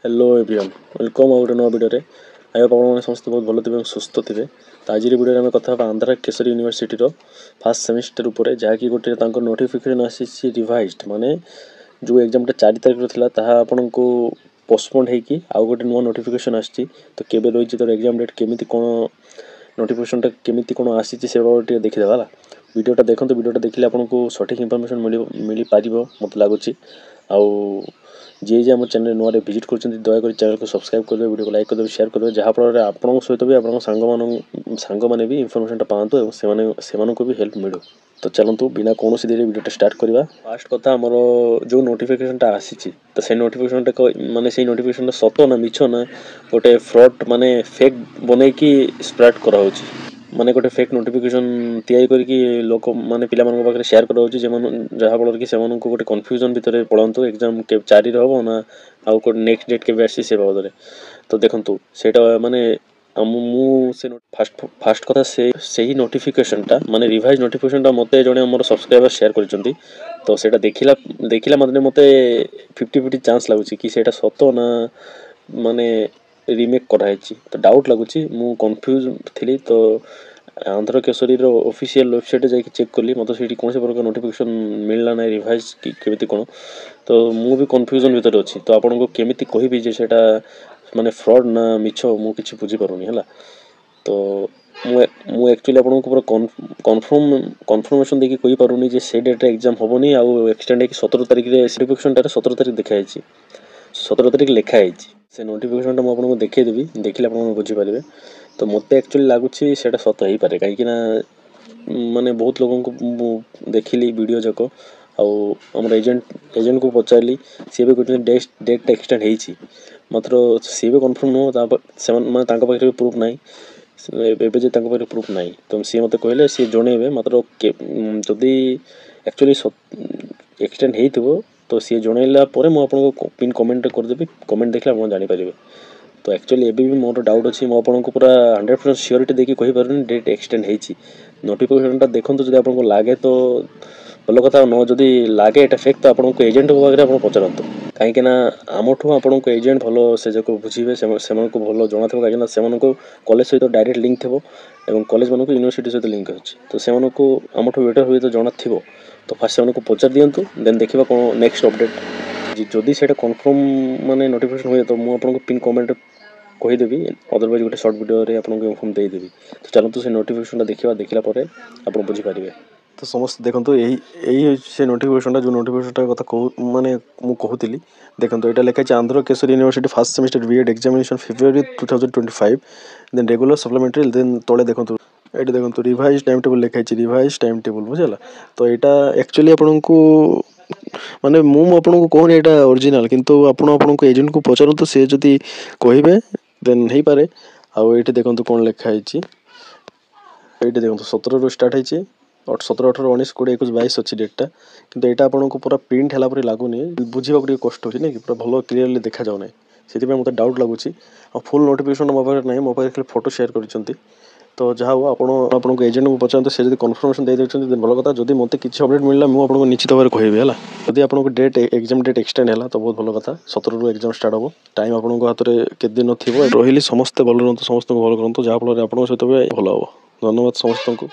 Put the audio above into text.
Hello everyone welcome आ गोटे नुआ video I hope आप समस्त बहुत भल थे सुस्थ थे। तो आज भिडियो आम कथा Andhra Kesari university first semester उपर जहाँकि गोटे नोटिफिकेशन आसी रिवाइज्ड माने जो एग्जाम 4 तारिख था आपण को पोस्टपोन होगी आउ गोटे नुआ नोटिफिकेशन आसी। तो केबे रही तर एग्जाम डेट केमी कौन नोटिफिकेशन केमी कौन आसी से देखीदा वीडियोटा देखो। वीडियोटा देखिले आपको सठिक इनफॉरमेशन मिल पार मत लगुच आउ जी आम चैनल नुआ विजिट कर दयाकोरी चैनल को सब्सक्राइब कर वीडियो को लाइक कर शेयर कर जहाँफल आपंक सहित भी आप सांग मैंने भी इनफॉरमेशन पातु और भी हेल्प मिलू। तो चलतु बिना कौन देरी वीडियो स्टार्ट करवा। फास्ट कथा आमर जो नोटिफिकेशन आसी तो से नोटिफिकेशन माने से नोटिफिकेशन सत ना मिछ ना गोटे फ्रॉड माने फेक बन की स्प्रेड कराऊँ माने गोटे फेक नोटिफिकेशन तैयारी करके लोक माने पिला मानक पाखे शेयर कराऊँ जहाँफल कि से गोटे कन्फ्यूजन भितर पड़ातु एग्जाम के 4 हम ना आउ नेक्स्ट डेट के आसी से बाबद। तो देखो सेटा माने से फास्ट कथा से ही नोटिफिकेशन टा माने रिवाइज नोटिफिकेशन टा मते जने हमर सब्सक्राइबर शेयर करचंती। तो सेटा देखिला मते 50-50 चांस लागुची कि सेटा सत ना माने रिमेक कराई। तो डाउट लगुच मु कंफ्यूज थी। तो आंध्र केसरी ऑफिशियल वेबसाइट जाके चेक कली मत से कौन से प्रकार नोटिफिकेशन मिलला ना रिवाइज कि केमिति कौन। तो मु भी कंफ्यूजन भीतर अच्छी। तो आपन को केमिति कहबी जे सेटा माने फ्रॉड ना मिछ मु किछि बुझी पारुनी हला। तो मु एक्चुअली आपन को पूरा कन्फर्मेशन देकी कहि पारुनी जे से डेट एग्जाम होबनी आउ एक्सटेंड है कि 17 तारिख रे नोटिफिकेशन टा 17 तारिख देखा है 17 तारिख लिखा है से नोटिफिकेशन टा मु आपन को देखै देबी देखिले आपन बुझी पारिबे। तो मते एक्चुअली लागुची सेटा सत ही पारे काहे ना माने बहुत लोगों को देखिली वीडियो जाक आम एजेंट को पचारि सी भी कहते डेट एक्सटेंड होती मात्र सी भी कन्फर्म नुह पाखे प्रूफ ना पाखे प्रूफ ना। तो सी मत कहले सी जनइबे मात्र जदि एक्चुअली एक्सटेंड हो तो सी जनइला मुझे पिन कमेंट करदेवी कमेंट देखले आप जानीपारे। तो एक्चुअली एबी भी मोर डाउट अच्छी मुझे पूरा 100% सियोरिटी देखिए कही पारुनी डेट एक्सटेंड होती नोटिफिकेशन देखो जब आपको लगे तो भल कथा न जदि लगे एटा फेक तो आपको एजेंट पाखे पचारतु कहीं आमठू आपन को एजेंट भल से जाक बुझे से भल जना थो कहीं से कॉलेज सहित डायरेक्ट लिंक थो और कॉलेज मानक यूनिवर्सिटी सहित लिंक अच्छी। तो से आमठू बेटर हुए तो जना थो तो फास्ट से पचार दिंतु देन देखा कौन नेक्स्ट अपडेट जदि से कन्फर्म माने नोटिफिकेशन हुए तो मुझे पिन कमेंट कहीदेवी अदरवाइज गोटे सर्ट वीडियो आपको इनफॉर्म देदेवी। तो चलते से नोटिफिकेशन देखला आप बुझीपारे। तो समस्त देखो यही से नोटिफिकेशन जो नोटिफिकेशन कथा कहूँ माने मु कहूली देखो यहाँ लिखाई Andhra Kesari university first semester BEd examination February 2025 then regular supplementary then तले देखो ये देखो रिवाइज टाइम टेबल लिखाई रिवाइज टाइम टेबल बुझेगा। तो यहाँ एक्चुअली आपन को माने मु आपन को कहूनी यहाँ ओरिजिनल किंतु आपन को एजेंट को पचारू तो सी जदि कहे देन हो पारे। आउ ये देखो कौन लिखाई ये देखो 17 रू स्टार्ट है 17 18 19 20 21 22 अच्छी डेटा किंतु यहाँ आपन को पूरा प्रिंट है लगुनि बुझा कष्ट होना कि पूरा भल क्लीयरली देखा जाऊना से मत डाउट लगुच फुल नोटिफिकेशन मो पाखे ना मो पाखे फोटो शेयर कर। तो जहाँ हो आपको एजेंट को पचारते से जब कन्फर्मेशन दे देते भल कथा जब मत किसी अपडेट मिलला मुझे निश्चित भाव कहबी है जब आपको डेट एग्जाम डेट एक्सटेंड है तो बहुत भल कथा 17 रू एग्जाम स्टार्ट हम टाइम आपको हाथ में केत दिन थी रही समस्ते भल रुहतु समस्त भल करूँ जहाँफल आप सहित भी भल हम। धन्यवाद समस्त को।